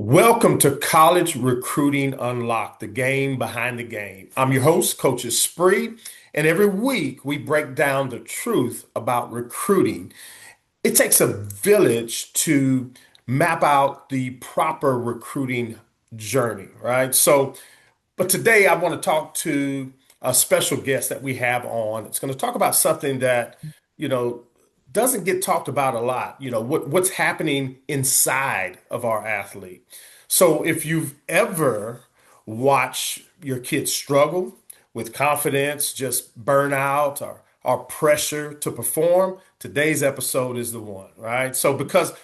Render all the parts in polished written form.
Welcome to College Recruiting Unlocked, the game behind the game. I'm your host, Coach Spree, and every week we break down the truth about recruiting. It takes a village to map out the proper recruiting journey, right? But today I want to talk to a special guest that we have on. It's going to talk about something that, you know, doesn't get talked about a lot, what's happening inside of our athlete. So if you've ever watched your kids struggle with confidence, just burnout or pressure to perform, today's episode is the one, right? So because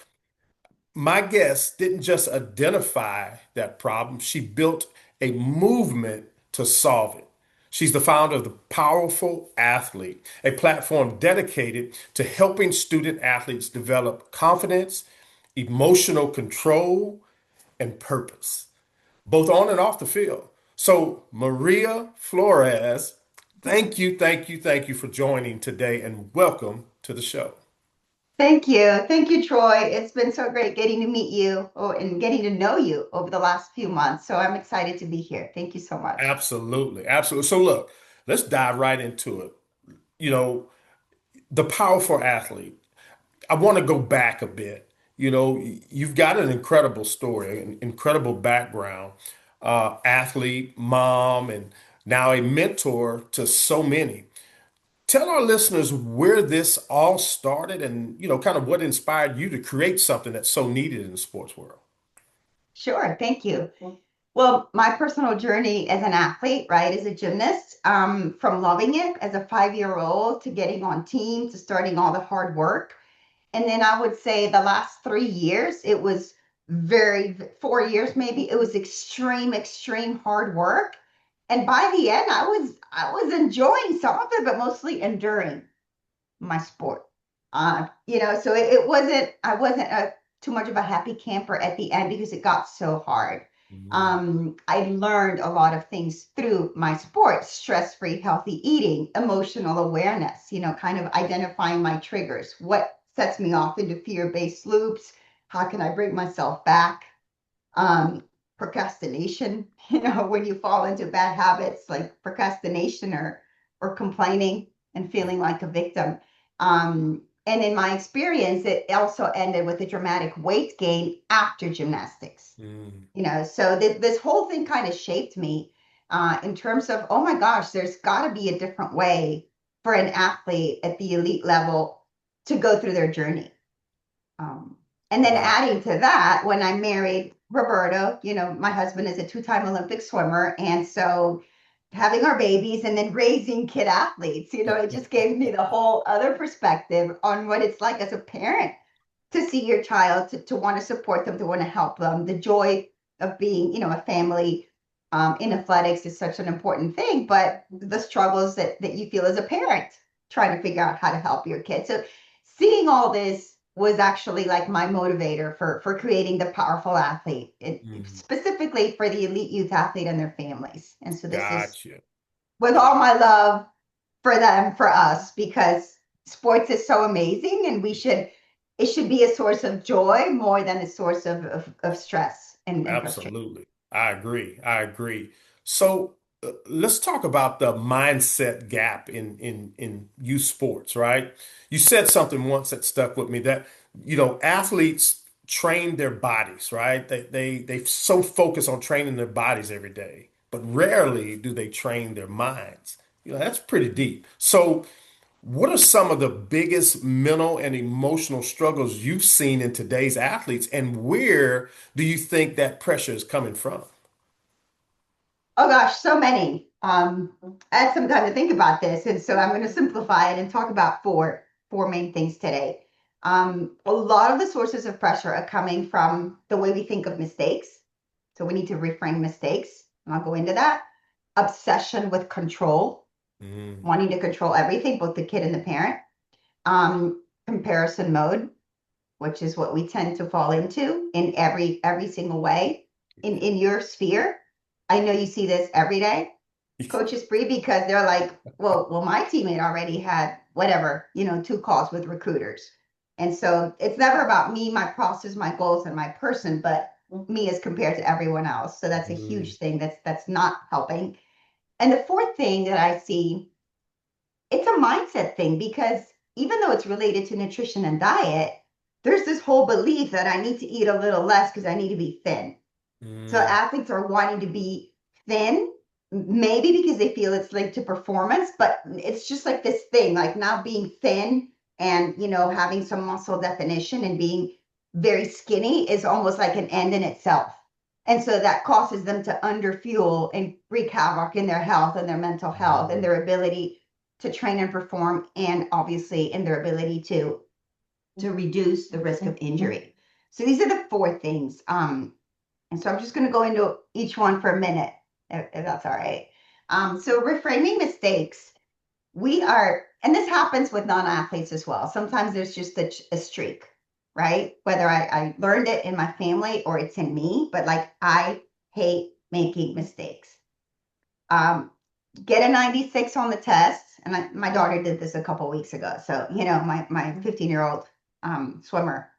my guest didn't just identify that problem, she built a movement to solve it. She's the founder of the Powerful Athlete, a platform dedicated to helping student athletes develop confidence, emotional control, and purpose, both on and off the field. So, Maria Flores, thank you for joining today and welcome to the show. Thank you. Thank you, Troy. It's been so great getting to meet you and getting to know you over the last few months. So I'm excited to be here. Thank you so much. Absolutely, absolutely. So, look, let's dive right into it. You know, the powerful athlete. I want to go back a bit. You've got an incredible story, an incredible background, athlete, mom, and now a mentor to so many. Tell our listeners where this all started and, kind of what inspired you to create something that's so needed in the sports world. Sure. Thank you. Well, my personal journey as an athlete, right, as a gymnast, from loving it as a 5-year-old to getting on team to starting all the hard work. And then I would say the last 3 years, it was 4 years maybe, it was extreme hard work. And by the end, I was enjoying some of it, but mostly enduring my sport. So it wasn't I wasn't too much of a happy camper at the end because it got so hard. Mm, I learned a lot of things through my sport: stress-free, healthy eating, emotional awareness. Kind of identifying my triggers, what sets me off into fear-based loops, how can I bring myself back. um, Procrastination, when you fall into bad habits like procrastination or complaining and feeling like a victim. And in my experience, it also ended with a dramatic weight gain after gymnastics. mm. So this whole thing kind of shaped me in terms of, oh my gosh, there's got to be a different way for an athlete at the elite level to go through their journey. Um, and then Wow. adding to that, when I married Roberto, my husband is a two-time Olympic swimmer. And so having our babies and then raising kid athletes, it just gave me the whole other perspective on what it's like as a parent to see your child, to want to support them, to want to help them. The joy of being, a family in athletics is such an important thing, but the struggles that you feel as a parent trying to figure out how to help your kids. So seeing all this was actually like my motivator for creating the powerful athlete, Mm. specifically for the elite youth athlete and their families. And so this is Gotcha. with all my love for them, for us, because sports is so amazing and it should be a source of joy more than a source of stress and frustration. Absolutely. I agree. I agree. So let's talk about the mindset gap in youth sports, right? You said something once that stuck with me that, athletes train their bodies, right? They so focus on training their bodies every day, but rarely do they train their minds. That's pretty deep. So what are some of the biggest mental and emotional struggles you've seen in today's athletes, and where do you think that pressure is coming from? Oh gosh, so many. I had some time to think about this, and so I'm going to simplify it and talk about four main things today. A lot of the sources of pressure are coming from the way we think of mistakes. So we need to reframe mistakes, and I'll go into that. Obsession with control, Mm, wanting to control everything, both the kid and the parent. Comparison mode, which is what we tend to fall into in every single way in your sphere. I know you see this every day, coaches free, because they're like, well, my teammate already had whatever, 2 calls with recruiters. And so it's never about me, my process, my goals, and my person, but me as compared to everyone else. So that's a Mm, huge thing that's not helping. And the fourth thing that I see, it's a mindset thing because even though it's related to nutrition and diet, there's this whole belief that I need to eat a little less because I need to be thin. So mm, athletes are wanting to be thin, maybe because they feel it's linked to performance, but it's just like this thing, like now being thin and having some muscle definition and being very skinny is almost like an end in itself. And so that causes them to underfuel and wreak havoc in their health and their mental health and mm, their ability to train and perform, and obviously in their ability to reduce the risk of injury. So these are the four things. And so I'm just going to go into each one for a minute, if that's all right. So reframing mistakes, and this happens with non-athletes as well. Sometimes there's just a streak, right? Whether I learned it in my family or it's in me, but like I hate making mistakes. Um, get a 96 on the test. And my daughter did this a couple weeks ago. So, my 15-year-old swimmer,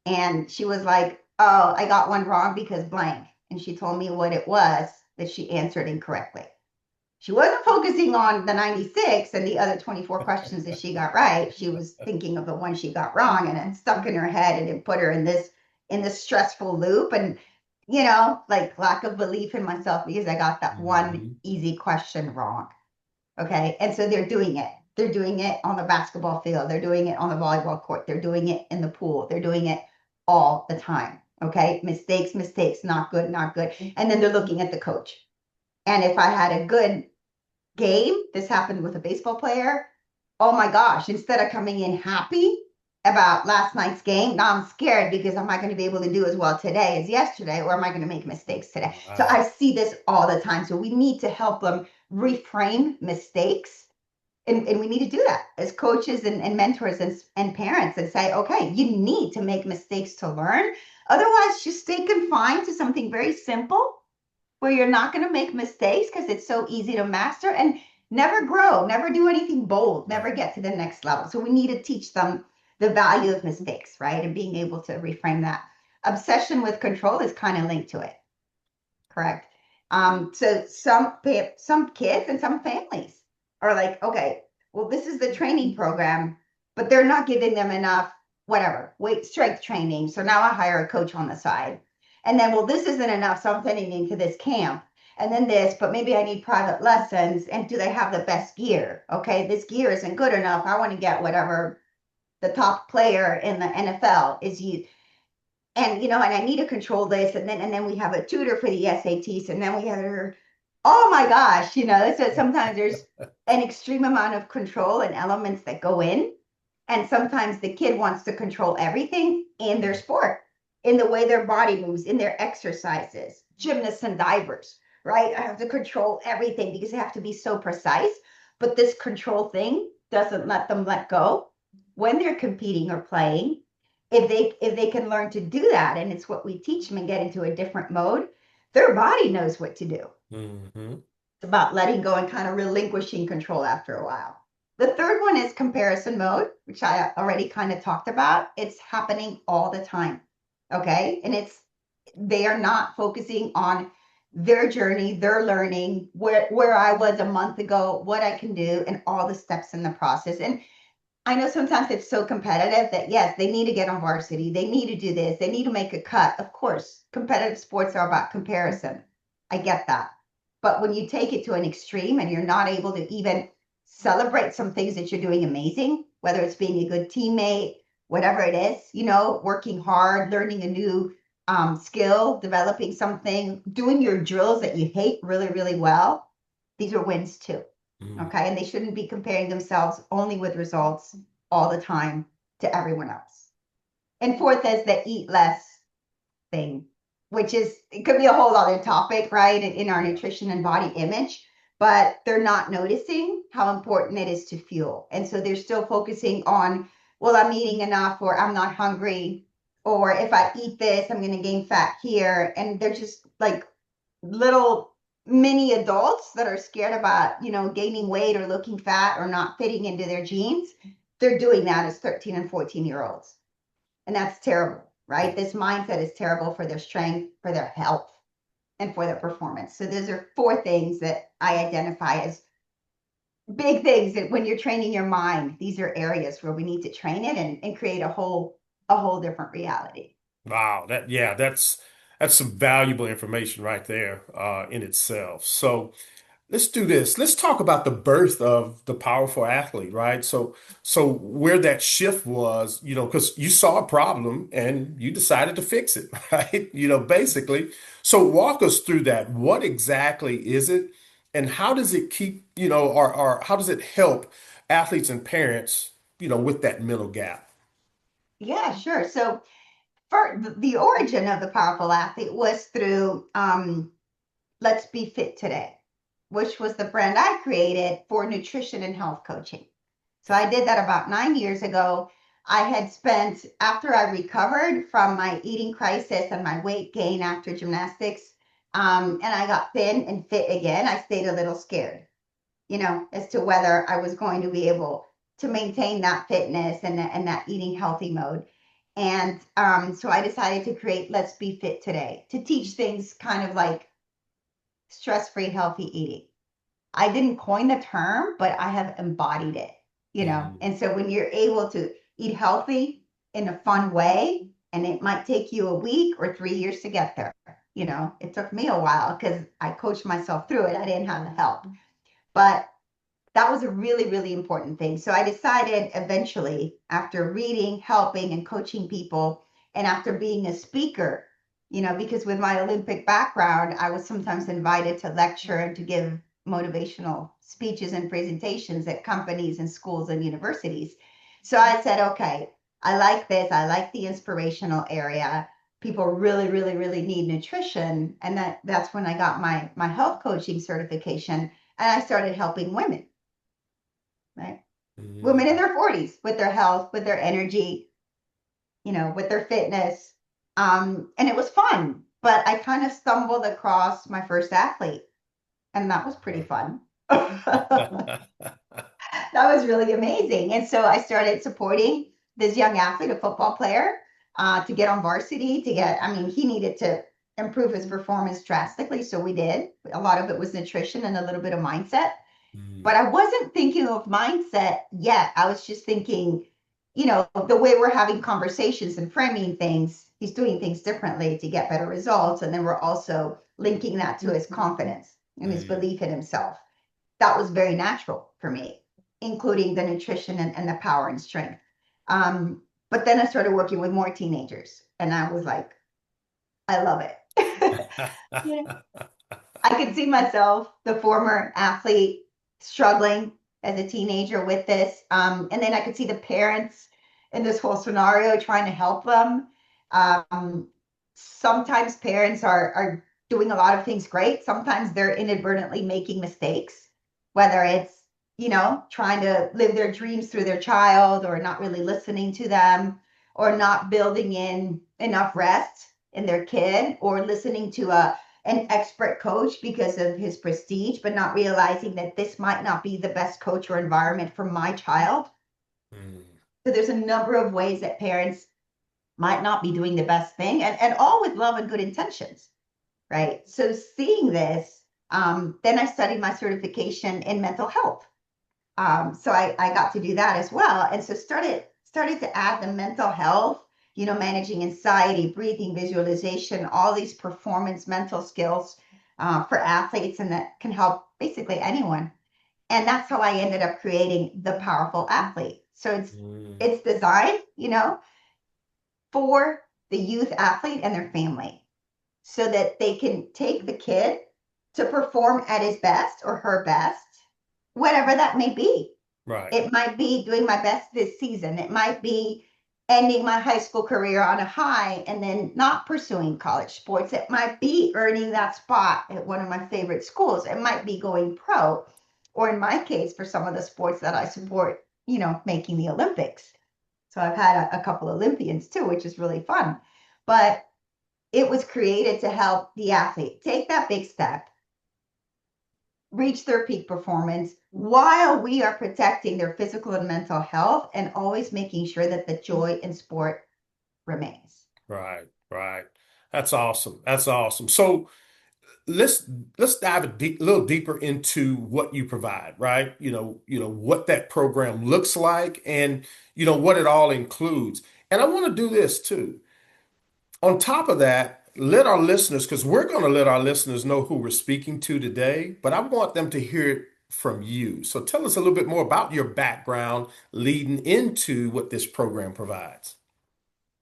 and she was like, "Oh, I got one wrong because blank." And she told me what it was that she answered incorrectly. She wasn't focusing on the 96 and the other 24 questions that she got right. She was thinking of the one she got wrong, and it stuck in her head and it put her in this stressful loop. And like lack of belief in myself because I got that one mhm, easy question wrong. Okay. And so they're doing it. They're doing it on the basketball field. They're doing it on the volleyball court. They're doing it in the pool. They're doing it all the time. Okay. Mistakes, mistakes, not good, not good. And then they're looking at the coach. And if I had a good game, this happened with a baseball player. Oh my gosh, instead of coming in happy about last night's game, now I'm scared because am I going to be able to do as well today as yesterday, or am I going to make mistakes today? So I wow. see this all the time. So we need to help them reframe mistakes. And we need to do that as coaches and mentors and parents and say, okay, you need to make mistakes to learn. Otherwise, just stay confined to something very simple where you're not going to make mistakes because it's so easy to master and never grow, never do anything bold, never Right. get to the next level. So we need to teach them the value of mistakes, right? And being able to reframe that. Obsession with control is kind of linked to it, correct? So some kids and some families are like, okay, well, this is the training program, but they're not giving them enough, whatever, weight strength training. So now I hire a coach on the side. And then, well, this isn't enough. So I'm sending into this camp. And then this, but maybe I need private lessons. And do they have the best gear? Okay, this gear isn't good enough. I want to get whatever the top player in the NFL is using, and I need to control this, and then we have a tutor for the SATs, and then we have her. Oh my gosh, so sometimes there's an extreme amount of control and elements that go in, and sometimes the kid wants to control everything in their sport, in the way their body moves, in their exercises, gymnasts and divers, right? I have to control everything because they have to be so precise, but this control thing doesn't let them let go when they're competing or playing. If they can learn to do that, and it's what we teach them and get into a different mode, their body knows what to do. Mhm, It's about letting go and kind of relinquishing control after a while. The third one is comparison mode, which I already kind of talked about. It's happening all the time. Okay. And they are not focusing on their journey, their learning, where I was a month ago, what I can do, and all the steps in the process. And I know sometimes it's so competitive that yes, they need to get on varsity. They need to do this. They need to make a cut. Of course, competitive sports are about comparison. I get that. But when you take it to an extreme and you're not able to even celebrate some things that you're doing amazing, whether it's being a good teammate, whatever it is, working hard, learning a new skill, developing something, doing your drills that you hate really, really well, these are wins too. mm, Okay. And they shouldn't be comparing themselves only with results all the time to everyone else. And fourth is the eat less thing, which it could be a whole other topic, right? In our yeah. nutrition and body image, but they're not noticing how important it is to fuel. And so they're still focusing on, well, I'm eating enough, or I'm not hungry, or if I eat this, I'm going to gain fat here. And they're just like little mini adults that are scared about, gaining weight or looking fat or not fitting into their jeans. They're doing that as 13 and 14-year-olds. And that's terrible, right? This mindset is terrible for their strength, for their health, and for their performance. So those are four things that I identify as big things that when you're training your mind, these are areas where we need to train it and create a whole different reality. Wow, that's some valuable information right there in itself. So let's do this. Let's talk about the birth of the powerful athlete, right? So where that shift was, because you saw a problem and you decided to fix it, right? Basically. So walk us through that. What exactly is it, and how does it keep, or how does it help athletes and parents, with that mental gap? Yeah, sure. So for the origin of the powerful athlete was through Let's Be Fit Today, which was the brand I created for nutrition and health coaching. So I did that about 9 years ago. I had spent, after I recovered from my eating crisis and my weight gain after gymnastics, and I got thin and fit again, I stayed a little scared, as to whether I was going to be able to maintain that fitness and that eating healthy mode. And so I decided to create Let's Be Fit Today to teach things kind of like stress-free, healthy eating. I didn't coin the term, but I have embodied it. Mm, And so when you're able to eat healthy in a fun way, and it might take you a week or 3 years to get there. It took me a while because I coached myself through it. I didn't have the help. But that was a really, really important thing. So I decided eventually, after reading, helping, and coaching people, and after being a speaker, because with my Olympic background, I was sometimes invited to lecture and to give motivational speeches and presentations at companies and schools and universities. So I said, okay, I like this. I like the inspirational area. People really, really, really need nutrition. And that's when I got my health coaching certification and I started helping women, right? Women in mm. their 40s with their health, with their energy, with their fitness. And it was fun, but I kind of stumbled across my first athlete, and that was pretty fun. That was really amazing. And so I started supporting this young athlete, a football player, to get on varsity, I mean, he needed to improve his performance drastically. So we did. A lot of it was nutrition and a little bit of mindset. But Mm, I wasn't thinking of mindset yet. I was just thinking, the way we're having conversations and framing things, he's doing things differently to get better results. And then we're also linking that to his confidence and his mm. belief in himself. That was very natural for me, including the nutrition and the power and strength. But then I started working with more teenagers, and I was like, I love it. Yeah. I could see myself, the former athlete, struggling as a teenager with this. And then I could see the parents in this whole scenario trying to help them. Um, Sometimes parents are doing a lot of things great. Sometimes they're inadvertently making mistakes, whether it's, trying to live their dreams through their child or not really listening to them or not building in enough rest in their kid or listening to an expert coach because of his prestige, but not realizing that this might not be the best coach or environment for my child. Mm, So there's a number of ways that parents might not be doing the best thing and all with love and good intentions, right? So seeing this, then I studied my certification in mental health. So I got to do that as well. And so started to add the mental health, managing anxiety, breathing, visualization, all these performance mental skills for athletes, and that can help basically anyone. And that's how I ended up creating the powerful athlete. So it's mm. it's designed, for the youth athlete and their family so that they can take the kid to perform at his best or her best, whatever that may be. Right. It might be doing my best this season. It might be ending my high school career on a high and then not pursuing college sports. It might be earning that spot at one of my favorite schools. It might be going pro, or in my case, for some of the sports that I support, making the Olympics. So I've had a couple Olympians too, which is really fun. But it was created to help the athlete take that big step, reach their peak performance while we are protecting their physical and mental health and always making sure that the joy in sport remains. Right, right. That's awesome. That's awesome. So let's let's dive a little deeper into what you provide, right? What that program looks like and what it all includes. And I want to do this too. On top of that, let our listeners, because we're going to let our listeners know who we're speaking to today, but I want them to hear it from you. So tell us a little bit more about your background leading into what this program provides.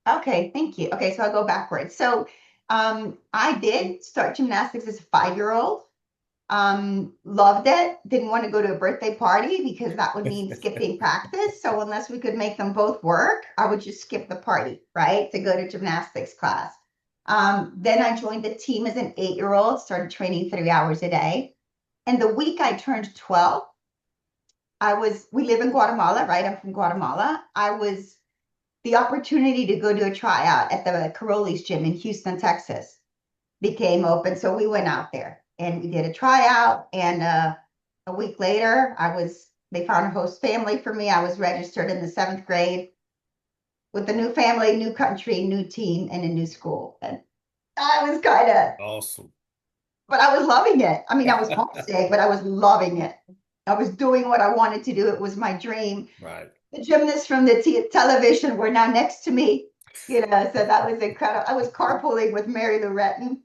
Okay, thank you. Okay, so I'll go backwards. So I did start gymnastics as a 5-year-old. Loved it. Didn't want to go to a birthday party because that would mean skipping practice. So unless we could make them both work, I would just skip the party, right, to go to gymnastics class. Then I joined the team as an 8-year-old, started training 3 hours a day. And the week I turned 12, we live in Guatemala, right? I'm from Guatemala. I was the opportunity to go to a tryout at the Caroli's gym in Houston, Texas became open. So we went out there and we did a tryout. And a week later, they found a host family for me. I was registered in the 7th grade with a new family, new country, new team, and a new school. And I was kind of, Awesome. but I was loving it. I mean, I was homesick, but I was loving it. I was doing what I wanted to do. It was my dream. Right. The gymnasts from the television were now next to me, so that was incredible. I was carpooling with Mary Lou Retton.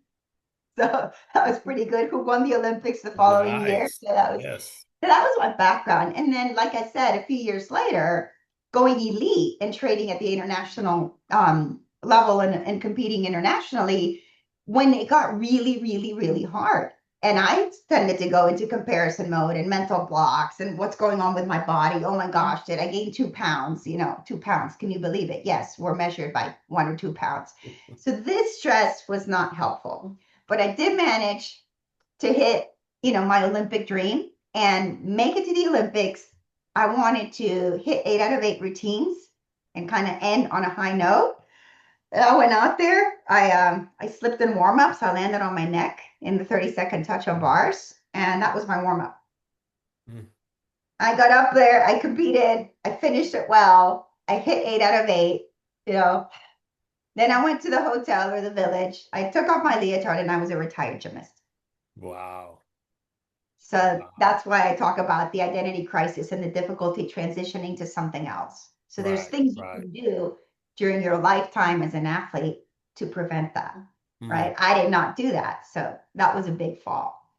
So that was pretty good. Who won the Olympics the following year? Nice. So Yes. that was my background. And then, like I said, a few years later, going elite and trading at the international level and competing internationally, when it got really, really, really hard. And I tended to go into comparison mode and mental blocks and what's going on with my body. Oh my gosh, did I gain 2 pounds? 2 pounds. Can you believe it? Yes, we're measured by 1 or 2 pounds. So this stress was not helpful. But I did manage to hit, my Olympic dream and make it to the Olympics. I wanted to hit 8 out of 8 routines and kind of end on a high note. I went out there. I slipped in warm ups. I landed on my neck in the 30-second touch on bars, and that was my warm up. Mm. I got up there. I competed. I finished it well. I hit 8 out of 8. You know. Then I went to the hotel or the village. I took off my leotard, and I was a retired gymnast. Wow. So Wow. that's why I talk about the identity crisis and the difficulty transitioning to something else. So there's Right. things you Right. can do during your lifetime as an athlete to prevent that, Mm. right? I did not do that. So that was a big fall.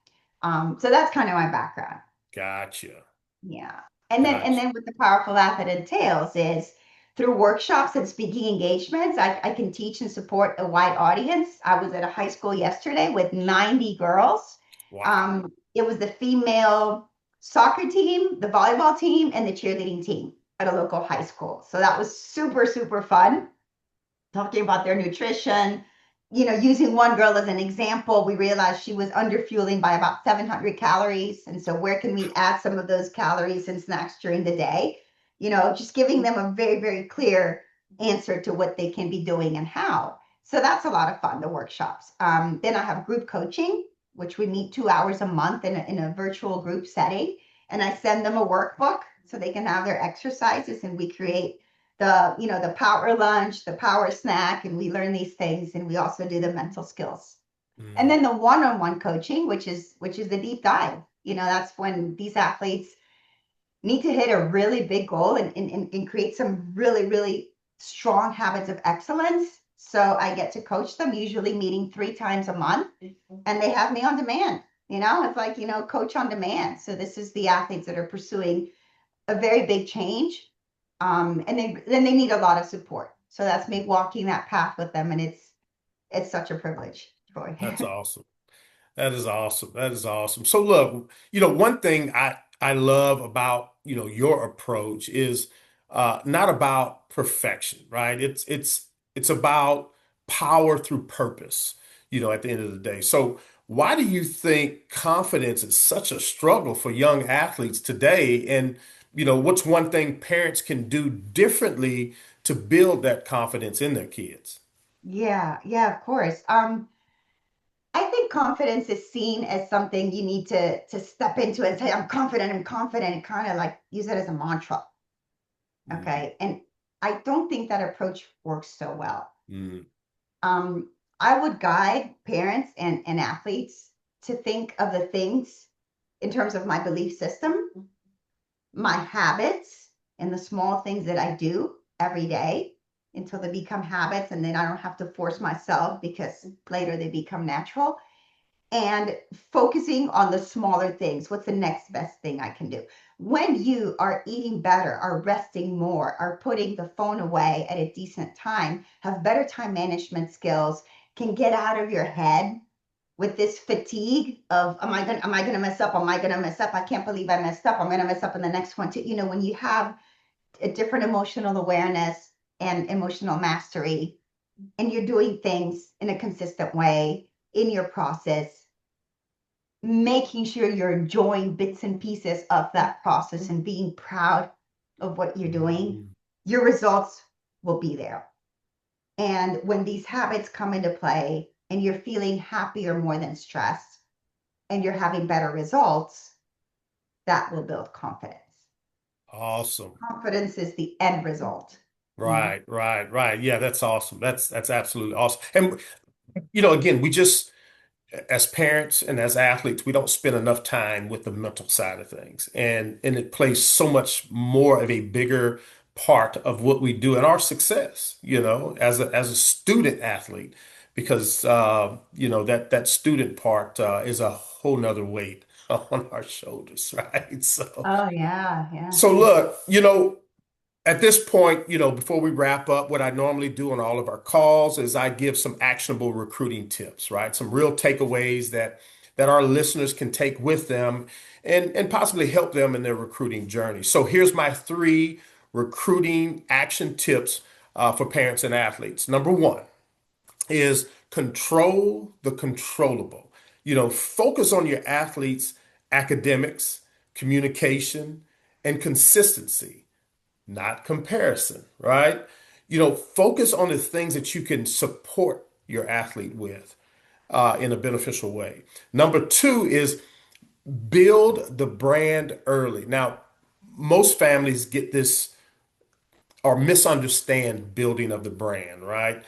So that's kind of my background. Gotcha. Yeah. And then Gotcha. what the powerful athlete entails is through workshops and speaking engagements, I can teach and support a wide audience. I was at a high school yesterday with 90 girls. Wow. It was the female soccer team, the volleyball team, and the cheerleading team at a local high school. So that was super, super fun talking about their nutrition. Using one girl as an example, we realized she was under fueling by about 700 calories. And so, where can we add some of those calories and snacks during the day? Just giving them a very, very clear answer to what they can be doing and how. So, that's a lot of fun, the workshops. Then I have group coaching, which we meet 2 hours a month in a virtual group setting. And I send them a workbook so they can have their exercises, and we create the power lunch, the power snack, and we learn these things, and we also do the mental skills. And Mm. then the one-on-one coaching, which is the deep dive. That's when these athletes need to hit a really big goal and create some really, really strong habits of excellence. So I get to coach them, usually meeting 3 times a month, and they have me on demand. It's like, coach on demand. So this is the athletes that are pursuing a very big change, and then they need a lot of support. So that's me walking that path with them, and it's such a privilege, Troy. That's awesome. That is awesome. That is awesome. So look, one thing I love about, your approach is not about perfection, right? It's about power through purpose, at the end of the day. So why do you think confidence is such a struggle for young athletes today? And, what's one thing parents can do differently to build that confidence in their kids? Yeah, yeah, of course. I think confidence is seen as something you need to step into and say, I'm confident, and kind of like use it as a mantra. Mm, Okay. And I don't think that approach works so well. mm, um, I would guide parents and athletes to think of the things in terms of my belief system, my habits, and the small things that I do every day until they become habits, and then I don't have to force myself because later they become natural. And focusing on the smaller things. What's the next best thing I can do? When you are eating better, are resting more, are putting the phone away at a decent time, have better time management skills, can get out of your head with this fatigue of am I gonna mess up? Am I gonna mess up? I can't believe I messed up. I'm gonna mess up in the next one too. When you have a different emotional awareness and emotional mastery, and you're doing things in a consistent way in your process, making sure you're enjoying bits and pieces of that process and being proud of what you're doing, Mhm. your results will be there. And when these habits come into play and you're feeling happier more than stressed and you're having better results, that will build confidence. Awesome. Confidence is the end result. Right, right, right. Yeah, that's awesome. That's absolutely awesome. And again, we just as parents and as athletes, we don't spend enough time with the mental side of things. And it plays so much more of a bigger part of what we do and our success, as a student athlete, because that student part is a whole nother weight on our shoulders, right? So Oh, yeah, yeah. so look, at this point, before we wrap up, what I normally do on all of our calls is I give some actionable recruiting tips, right? Some real takeaways that our listeners can take with them and possibly help them in their recruiting journey. So here's my three recruiting action tips for parents and athletes. Number one is control the controllable. Focus on your athletes' academics, communication, and consistency, not comparison, right? Focus on the things that you can support your athlete with in a beneficial way. Number two is build the brand early. Now, most families get this or misunderstand building of the brand, right?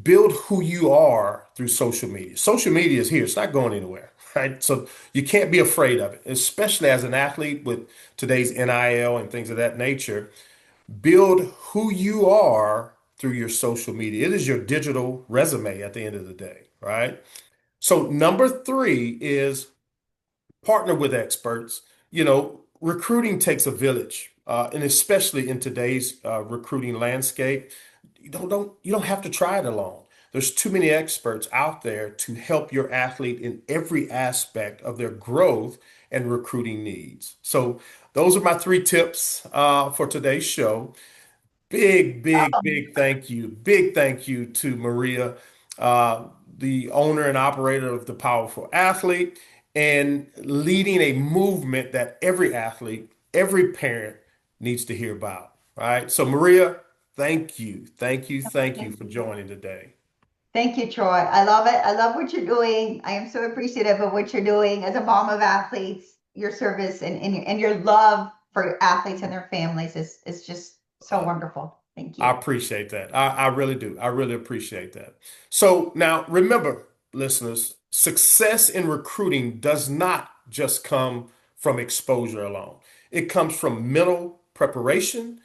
Build who you are through social media. Social media is here, it's not going anywhere, right? So you can't be afraid of it, especially as an athlete with today's NIL and things of that nature. Build who you are through your social media. It is your digital resume at the end of the day, right? So, number three is partner with experts. Recruiting takes a village, and especially in today's recruiting landscape, you don't have to try it alone. There's too many experts out there to help your athlete in every aspect of their growth and recruiting needs. So, those are my three tips for today's show. Big, big, big thank you. Big thank you to Maria, the owner and operator of the Powerful Athlete, and leading a movement that every athlete, every parent needs to hear about. All right. So, Maria, thank you. Thank you. Thank you Thank for you. joining today. Thank you, Troy. I love it. I love what you're doing. I am so appreciative of what you're doing as a mom of athletes. Your service and your love for athletes and their families is just so Uh, wonderful. Thank I you. appreciate that. I really do. I really appreciate that. So now remember, listeners, success in recruiting does not just come from exposure alone. It comes from mental preparation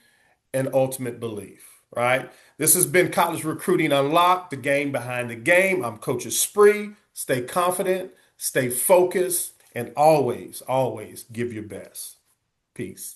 and ultimate belief, right? This has been College Recruiting Unlocked, the game behind the game. I'm Coach Spree. Stay confident, stay focused, and always, always give your best. Peace.